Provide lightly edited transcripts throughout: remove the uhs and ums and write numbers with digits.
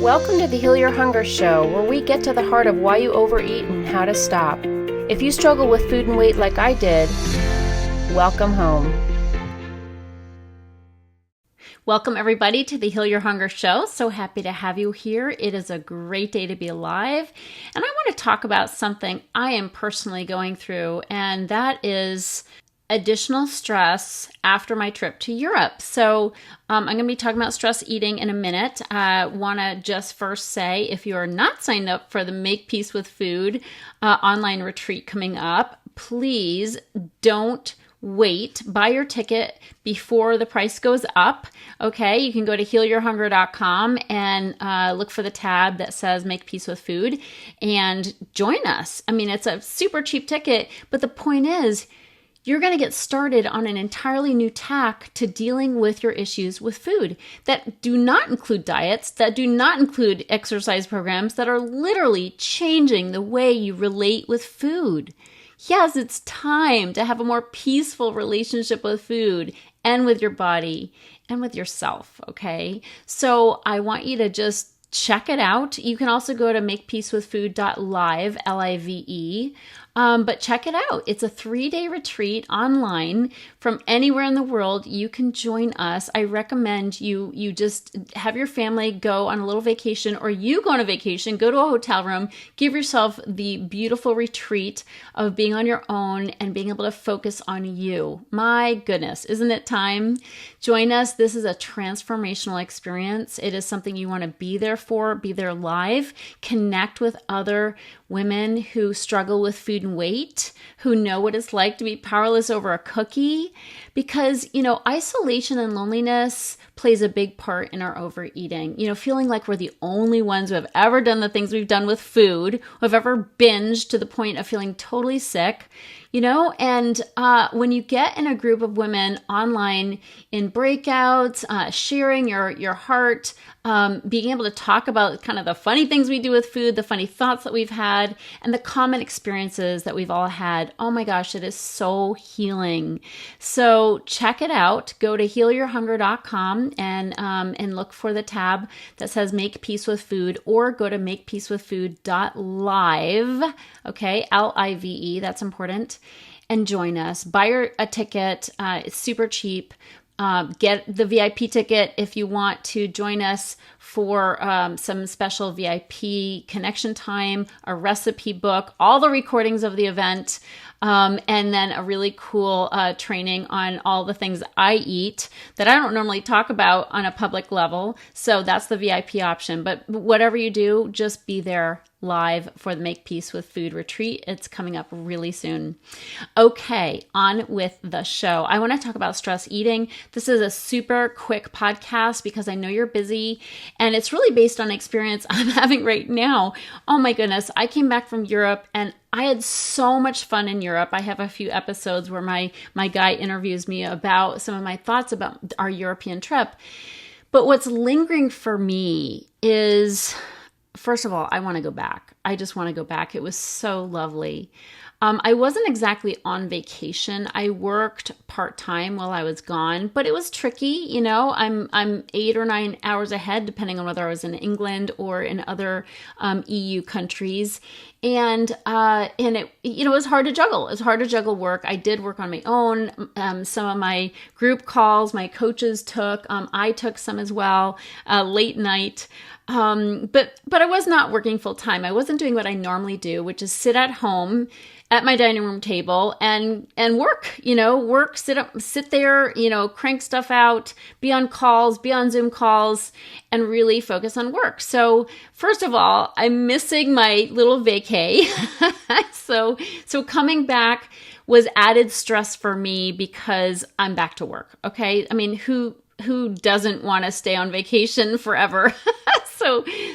Welcome to the Heal Your Hunger Show, where we get to the heart of why you overeat and how to stop. If you struggle with food and weight like I did, welcome home. Welcome everybody to the Heal Your Hunger Show. So happy to have you here. It is a great day to be alive. And I want to talk about something I am personally going through, and that is additional stress after my trip to Europe. So I'm going to be talking about stress eating in a minute. I want to just first say, if you are not signed up for the Make Peace with Food online retreat coming up, please don't wait. Buy your ticket before the price goes up. Okay, you can go to healyourhunger.com and look for the tab that says Make Peace with Food and join us. I mean, it's a super cheap ticket, but the point is, you're going to get started on an entirely new tack to dealing with your issues with food that do not include diets, that do not include exercise programs, that are literally changing the way you relate with food. Yes, it's time to have a more peaceful relationship with food and with your body and with yourself, okay? So I want you to just check it out. You can also go to makepeacewithfood.live, L-I-V-E. But check it out. It's a 3-day retreat online from anywhere in the world. You can join us. I recommend you just have your family go on a little vacation, or you go on a vacation, go to a hotel room, give yourself the beautiful retreat of being on your own and being able to focus on you. My goodness, isn't it time? Join us. This is a transformational experience. It is something you want to be there for, be there live, connect with other women who struggle with food and weight, who know what it's like to be powerless over a cookie, because, isolation and loneliness plays a big part in our overeating. Feeling like we're the only ones who have ever done the things we've done with food, who have ever binged to the point of feeling totally sick, and when you get in a group of women online in breakouts, sharing your heart, being able to talk about kind of the funny things we do with food, the funny thoughts that we've had, and the common experiences that we've all had. Oh my gosh, it is so healing. So check it out. Go to healyourhunger.com and look for the tab that says Make Peace with Food, or go to makepeacewithfood.live. Okay, L-I-V-E, that's important. And join us. Buy a ticket. It's super cheap. Get the VIP ticket if you want to join us for some special VIP connection time, a recipe book, all the recordings of the event, and then a really cool training on all the things I eat that I don't normally talk about on a public level. So that's the VIP option. But whatever you do, just be there live for the Make Peace with Food retreat. It's coming up really soon. Okay, on with the show. I want to talk about stress eating. This is a super quick podcast because I know you're busy, and it's really based on experience I'm having right now. Oh my goodness, I came back from Europe and I had so much fun in Europe. I have a few episodes where my guy interviews me about some of my thoughts about our European trip. But what's lingering for me is, first of all, I want to go back. I just want to go back. It was so lovely. I wasn't exactly on vacation. I worked part-time while I was gone, but it was tricky. I'm 8 or 9 hours ahead, depending on whether I was in England or in other EU countries. And it was hard to juggle. It was hard to juggle work. I did work on my own. Some of my group calls, my coaches took. I took some as well, late night. But I was not working full time. I wasn't doing what I normally do, which is sit at home at my dining room table and work, sit there, crank stuff out, be on calls, be on Zoom calls, and really focus on work. So first of all, I'm missing my little vacay. So coming back was added stress for me because I'm back to work. Okay. I mean, who doesn't want to stay on vacation forever?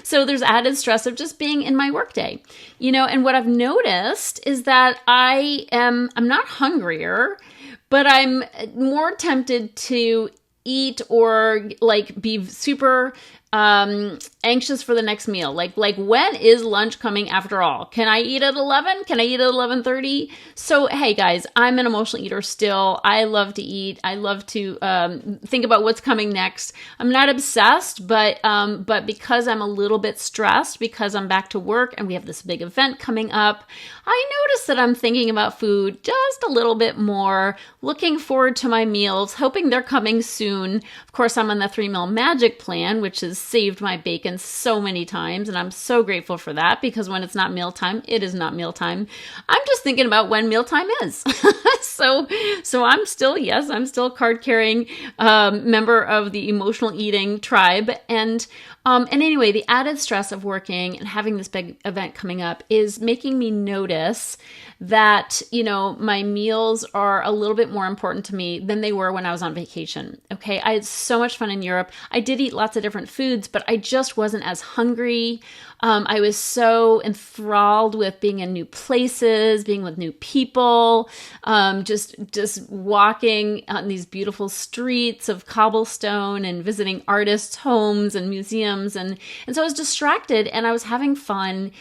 So there's added stress of just being in my workday, and what I've noticed is that I'm not hungrier, but I'm more tempted to eat or like be super anxious for the next meal. Like when is lunch coming after all? Can I eat at 11? Can I eat at 11:30? So, hey guys, I'm an emotional eater still. I love to eat. I love to think about what's coming next. I'm not obsessed, but because I'm a little bit stressed because I'm back to work and we have this big event coming up, I notice that I'm thinking about food just a little bit more, looking forward to my meals, hoping they're coming soon. Of course, I'm on the 3-meal magic plan, which has saved my bacon so many times, and I'm so grateful for that, because when it's not mealtime, it is not mealtime. I'm just thinking about when mealtime is. So I'm still a card-carrying member of the emotional eating tribe, and anyway, the added stress of working and having this big event coming up is making me notice that, my meals are a little bit more important to me than they were when I was on vacation. Okay. I had so much fun in Europe. I did eat lots of different foods, but I just wasn't as hungry. I was so enthralled with being in new places, being with new people, just walking on these beautiful streets of cobblestone and visiting artists' homes and museums. And so I was distracted and I was having fun.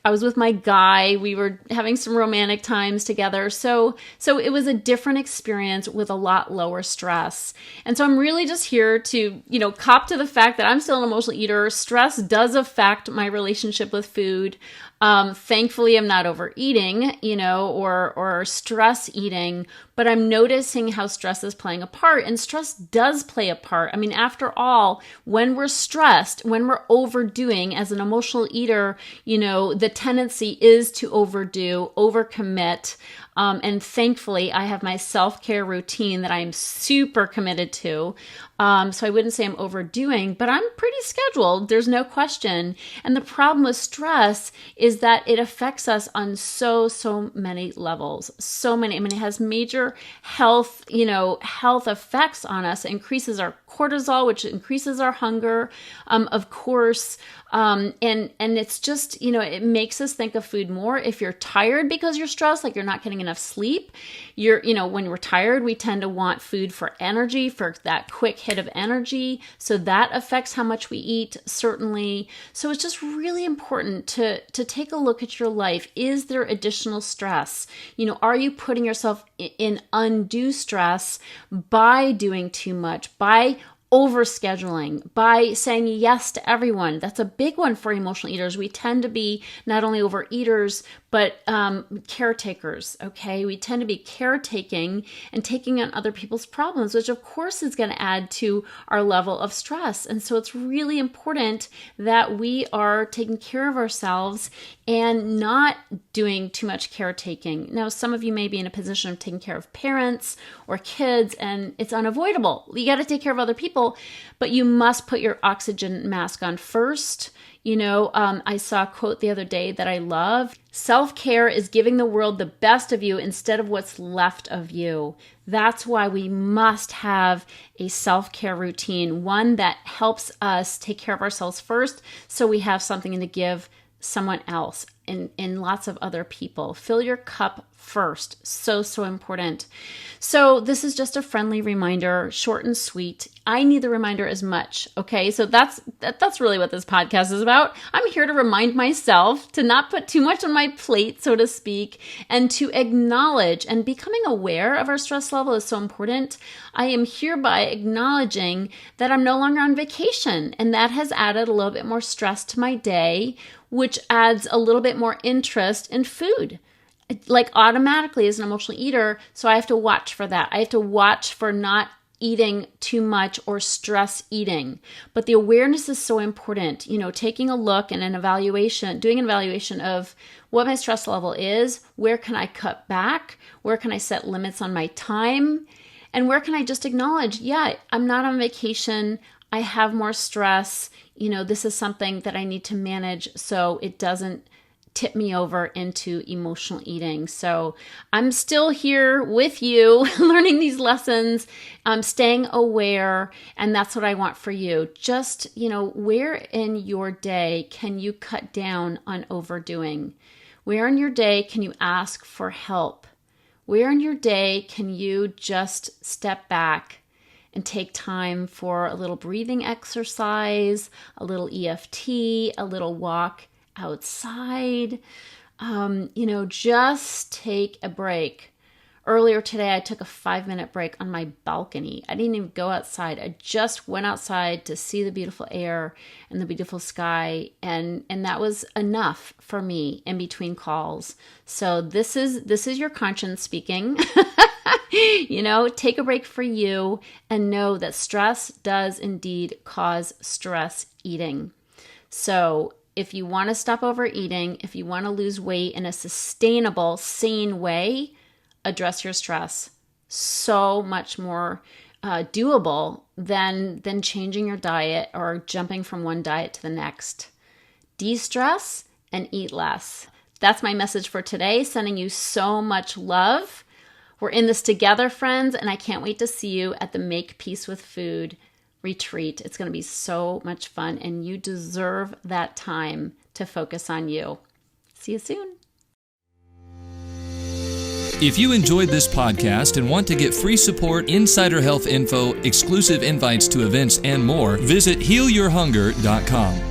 I was with my guy. We were having some romantic times together. So it was a different experience with a lot lower stress. And so I'm really just here to, cop to the fact that I'm still an emotional eater. Stress does affect my relationship with food. Thankfully, I'm not overeating, or stress eating, but I'm noticing how stress is playing a part, and stress does play a part. I mean, after all, when we're stressed, when we're overdoing as an emotional eater, the tendency is to overdo, overcommit. And thankfully, I have my self-care routine that I'm super committed to. So I wouldn't say I'm overdoing, but I'm pretty scheduled. There's no question. And the problem with stress is that it affects us on so many levels. So many. I mean, it has major health effects on us. It increases our cortisol, which increases our hunger, of course. And it's just, it makes us think of food more. If you're tired because you're stressed, like you're not getting enough sleep, when we're tired, we tend to want food for energy, for that quick hit of energy. So that affects how much we eat, certainly. So it's just really important to take a look at your life. Is there additional stress? Are you putting yourself in undue stress by doing too much, by overscheduling, by saying yes to everyone? That's a big one for emotional eaters. We tend to be not only overeaters, but caretakers, okay? We tend to be caretaking and taking on other people's problems, which of course is going to add to our level of stress. And so it's really important that we are taking care of ourselves and not doing too much caretaking. Now, some of you may be in a position of taking care of parents or kids, and it's unavoidable. You got to take care of other people, but you must put your oxygen mask on first. I saw a quote the other day that I love. Self-care is giving the world the best of you instead of what's left of you. That's why we must have a self-care routine, one that helps us take care of ourselves first, so we have something to give someone else and lots of other people. Fill your cup first. So important. So this is just a friendly reminder, short and sweet. I need the reminder as much. Okay. So that's really what this podcast is about. I'm here to remind myself to not put too much on my plate, so to speak, and to acknowledge, and becoming aware of our stress level is so important. I am hereby acknowledging that I'm no longer on vacation, and that has added a little bit more stress to my day, which adds a little bit more interest in food. Like automatically as an emotional eater, so I have to watch for that. I have to watch for not eating too much or stress eating. But the awareness is so important. Taking a look and doing an evaluation of what my stress level is, where can I cut back, where can I set limits on my time, and where can I just acknowledge, I'm not on vacation, I have more stress, this is something that I need to manage so it doesn't tip me over into emotional eating. So I'm still here with you, learning these lessons, staying aware, and that's what I want for you. Just, where in your day can you cut down on overdoing? Where in your day can you ask for help? Where in your day can you just step back and take time for a little breathing exercise, a little EFT, a little walk outside. Just take a break. Earlier today, I took a 5-minute break on my balcony. I didn't even go outside. I just went outside to see the beautiful air and the beautiful sky, and that was enough for me in between calls. So this is your conscience speaking. Take a break for you and know that stress does indeed cause stress eating. So if you want to stop overeating, if you want to lose weight in a sustainable, sane way, address your stress. So much more doable than changing your diet or jumping from one diet to the next. De-stress and eat less. That's my message for today. Sending you so much love. We're in this together, friends, and I can't wait to see you at the Make Peace with Food retreat. It's going to be so much fun, and you deserve that time to focus on you. See you soon. If you enjoyed this podcast and want to get free support, insider health info, exclusive invites to events, and more, visit healyourhunger.com.